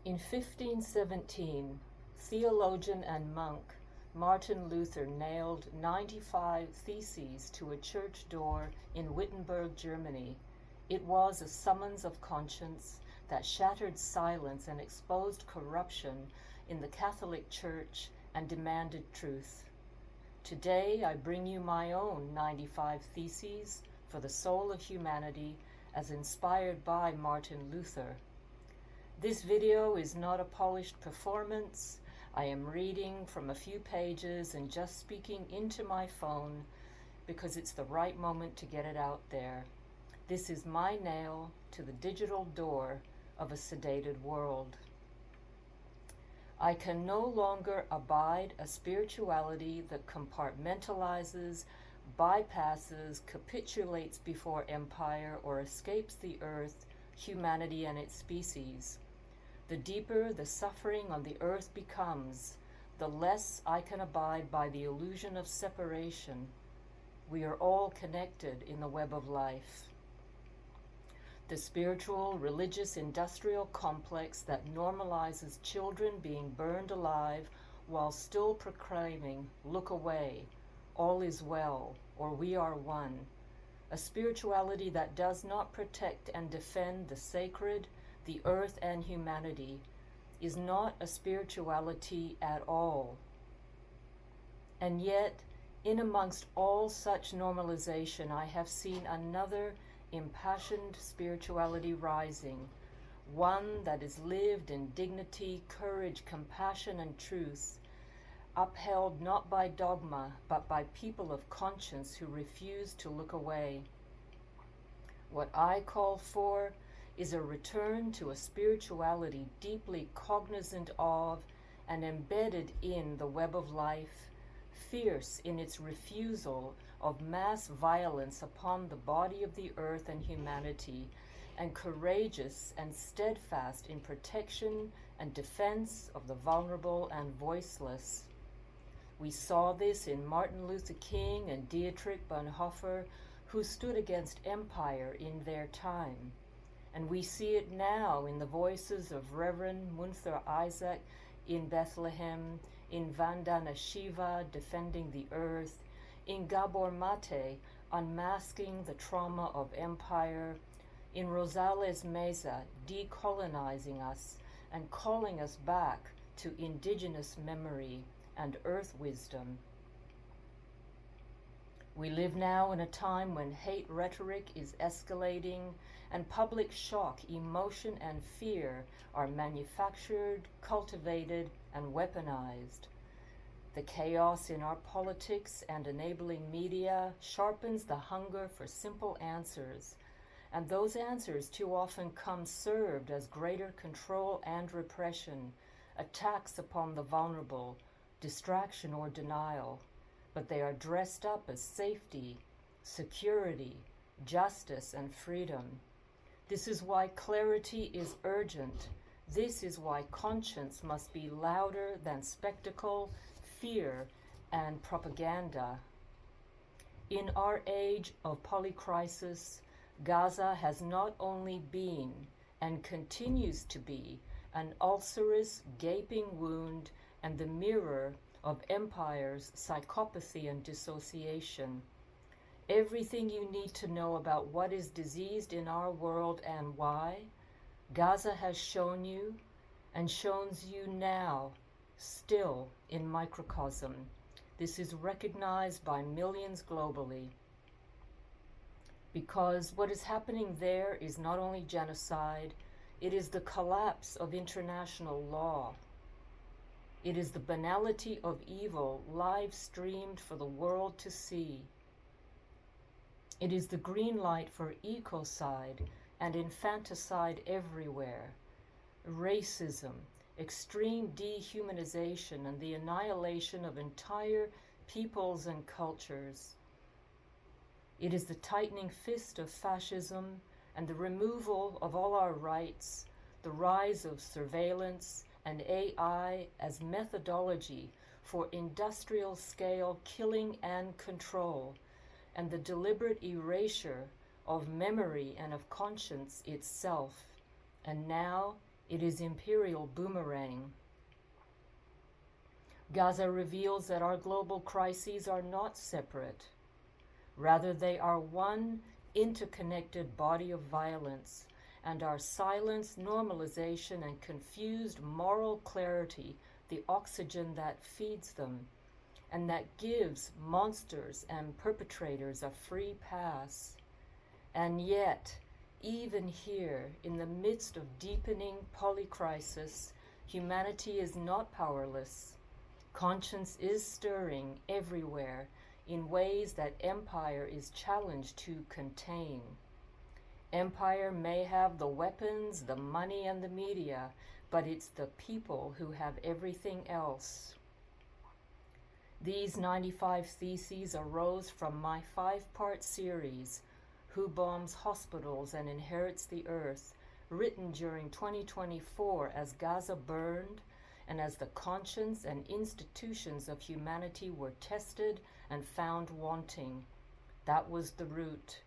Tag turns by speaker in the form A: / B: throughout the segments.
A: In 1517, theologian and monk Martin Luther nailed 95 theses to a church door in Wittenberg, Germany. It was a summons of conscience that shattered silence and exposed corruption in the Catholic Church and demanded truth. Today, I bring you my own 95 theses for the soul of humanity as inspired by Martin Luther. This video is not a polished performance. I am reading from a few pages and just speaking into my phone because it's the right moment to get it out there. This is my nail to the digital door of a sedated world. I can no longer abide a spirituality that compartmentalizes, bypasses, capitulates before empire, or escapes the earth, humanity, and its species. The deeper the suffering on the earth becomes, the less I can abide by the illusion of separation. We are all connected in the web of life. The spiritual, religious, industrial complex that normalizes children being burned alive while still proclaiming, "Look away, all is well," or "We are one." A spirituality that does not protect and defend the sacred, the earth, and humanity is not a spirituality at all. And yet, in amongst all such normalization, I have seen another impassioned spirituality rising, one that is lived in dignity, courage, compassion, and truth, upheld not by dogma, but by people of conscience who refuse to look away. What I call for is a return to a spirituality deeply cognizant of and embedded in the web of life, fierce in its refusal of mass violence upon the body of the earth and humanity, and courageous and steadfast in protection and defense of the vulnerable and voiceless. We saw this in Martin Luther King and Dietrich Bonhoeffer, who stood against empire in their time. And we see it now in the voices of Reverend Munther Isaac in Bethlehem, in Vandana Shiva defending the earth, in Gabor Mate unmasking the trauma of empire, in Rosales Meza decolonizing us and calling us back to indigenous memory and earth wisdom. We live now in a time when hate rhetoric is escalating and public shock, emotion, and fear are manufactured, cultivated, and weaponized. The chaos in our politics and enabling media sharpens the hunger for simple answers, and those answers too often come served as greater control and repression, attacks upon the vulnerable, distraction or denial. But they are dressed up as safety, security, justice, and freedom. This is why clarity is urgent. This is why conscience must be louder than spectacle, fear, and propaganda. In our age of polycrisis, Gaza has not only been and continues to be an ulcerous, gaping wound and the mirror of empire's psychopathy and dissociation. Everything you need to know about what is diseased in our world and why, Gaza has shown you and shows you now, still in microcosm. This is recognized by millions globally. Because what is happening there is not only genocide, it is the collapse of international law. It is the banality of evil live streamed for the world to see. It is the green light for ecocide and infanticide everywhere, racism, extreme dehumanization, and the annihilation of entire peoples and cultures. It is the tightening fist of fascism and the removal of all our rights, the rise of surveillance and AI as methodology for industrial scale killing and control, and the deliberate erasure of memory and of conscience itself. And now It is imperial boomerang. Gaza reveals that our global crises are not separate. Rather, they are one interconnected body of violence, and our silence, normalization, and confused moral clarity the oxygen that feeds them, and that gives monsters and perpetrators a free pass. And yet, even here, in the midst of deepening polycrisis, humanity is not powerless. Conscience is stirring everywhere in ways that empire is challenged to contain. Empire may have the weapons, the money, and the media, but it's the people who have everything else. These 95 theses arose from my 5-part series, Who Bombs Hospitals and Inherits the Earth, written during 2024 as Gaza burned and as the conscience and institutions of humanity were tested and found wanting. That was the root.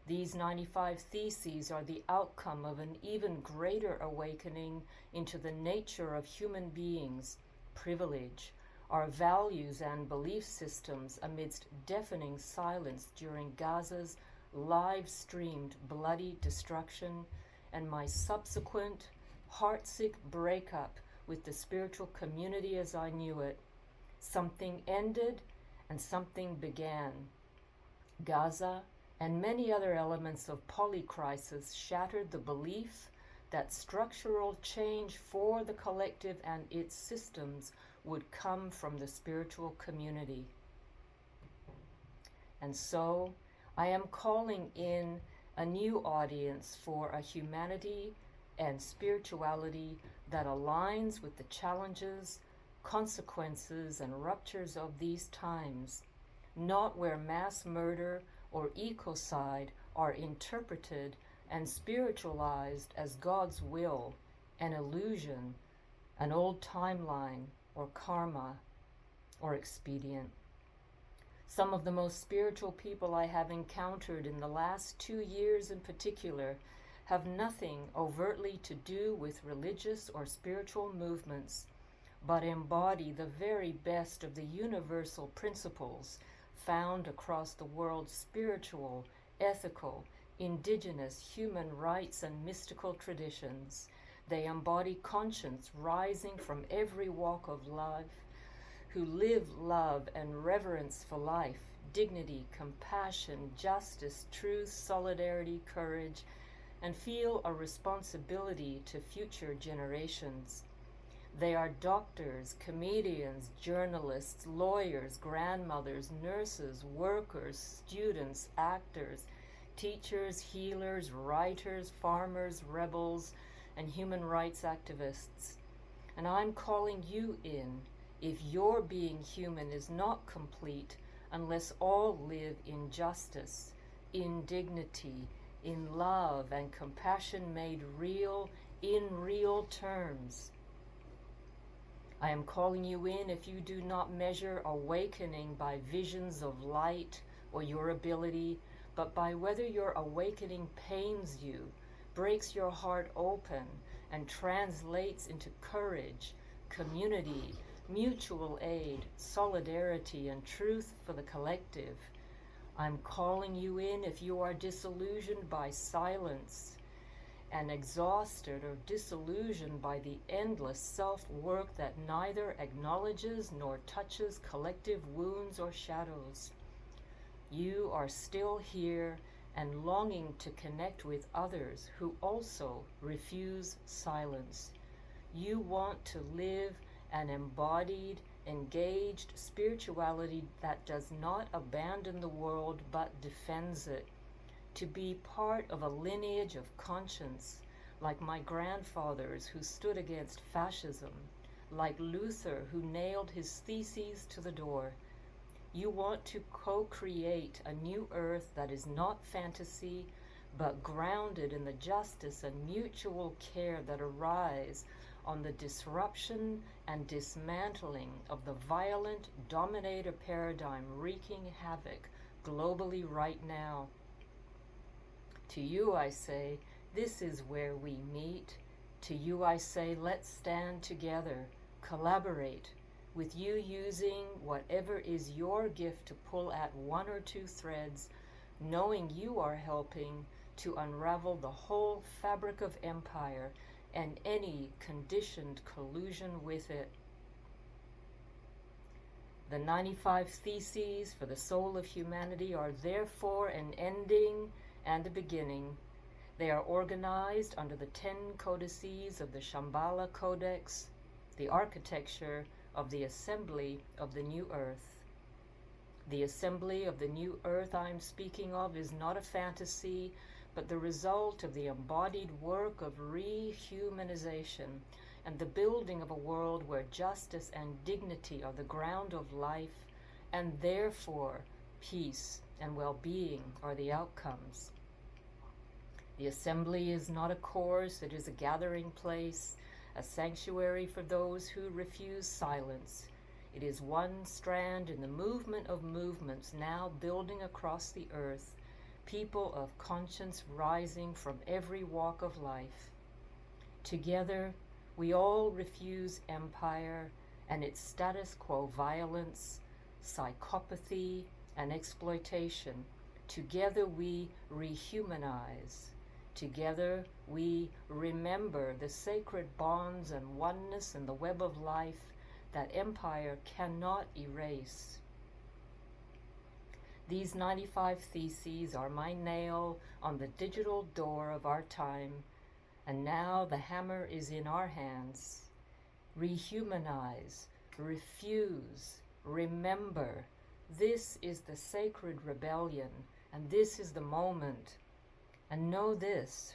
A: These 95 theses are the outcome of an even greater awakening into the nature of human beings, privilege, our values and belief systems amidst deafening silence during Gaza's live-streamed bloody destruction and my subsequent heartsick breakup with the spiritual community as I knew it. Something ended and something began. Gaza and many other elements of polycrisis shattered the belief that structural change for the collective and its systems would come from the spiritual community. And so, I am calling in a new audience for a humanity and spirituality that aligns with the challenges, consequences, and ruptures of these times, not where mass murder or ecocide are interpreted and spiritualized as God's will, an illusion, an old timeline, or karma, or expedient. Some of the most spiritual people I have encountered in the last 2 years in particular have nothing overtly to do with religious or spiritual movements, but embody the very best of the universal principles found across the world's spiritual, ethical, indigenous, human rights, and mystical traditions. They embody conscience rising from every walk of life, who live love and reverence for life, dignity, compassion, justice, truth, solidarity, courage, and feel a responsibility to future generations. They are doctors, comedians, journalists, lawyers, grandmothers, nurses, workers, students, actors, teachers, healers, writers, farmers, rebels, and human rights activists. And I'm calling you in if your being human is not complete unless all live in justice, in dignity, in love, and compassion made real in real terms. I am calling you in if you do not measure awakening by visions of light or your ability, but by whether your awakening pains you, breaks your heart open, and translates into courage, community, mutual aid, solidarity, and truth for the collective. I'm calling you in if you are disillusioned by silence and exhausted or disillusioned by the endless self-work that neither acknowledges nor touches collective wounds or shadows. You are still here and longing to connect with others who also refuse silence. You want to live an embodied, engaged spirituality that does not abandon the world but defends it. To be part of a lineage of conscience, like my grandfathers who stood against fascism, like Luther who nailed his theses to the door. You want to co-create a new earth that is not fantasy, but grounded in the justice and mutual care that arise on the disruption and dismantling of the violent dominator paradigm wreaking havoc globally right now. To you I say, this is where we meet. To you I say, let's stand together, collaborate, with you using whatever is your gift to pull at one or two threads, knowing you are helping to unravel the whole fabric of empire and any conditioned collusion with it. The 95 Theses for the soul of humanity are therefore an ending and a beginning. They are organized under the 10 codices of the Shambhala Codex, the architecture of the assembly of the new earth. The assembly of the new earth I am speaking of is not a fantasy, but the result of the embodied work of rehumanization and the building of a world where justice and dignity are the ground of life, and therefore peace and well-being are the outcomes. The assembly is not a course, it is a gathering place, a sanctuary for those who refuse silence. It is one strand in the movement of movements now building across the earth, people of conscience rising from every walk of life. Together, we all refuse empire and its status quo violence, psychopathy, and exploitation. Together we rehumanize. Together we remember the sacred bonds and oneness in the web of life that empire cannot erase. These 95 Theses are my nail on the digital door of our time, and now the hammer is in our hands. Rehumanize, refuse, remember. This is the sacred rebellion, and this is the moment. And know this,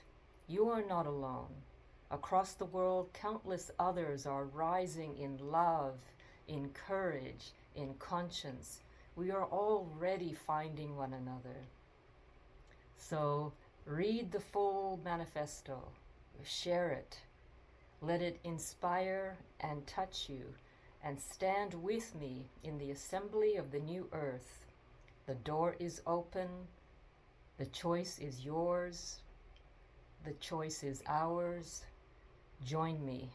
A: you are not alone. Across the world, countless others are rising in love, in courage, in conscience. We are already finding one another. So read the full manifesto, share it, let it inspire and touch you, and stand with me in the assembly of the new earth. The door is open, the choice is yours, the choice is ours. Join me.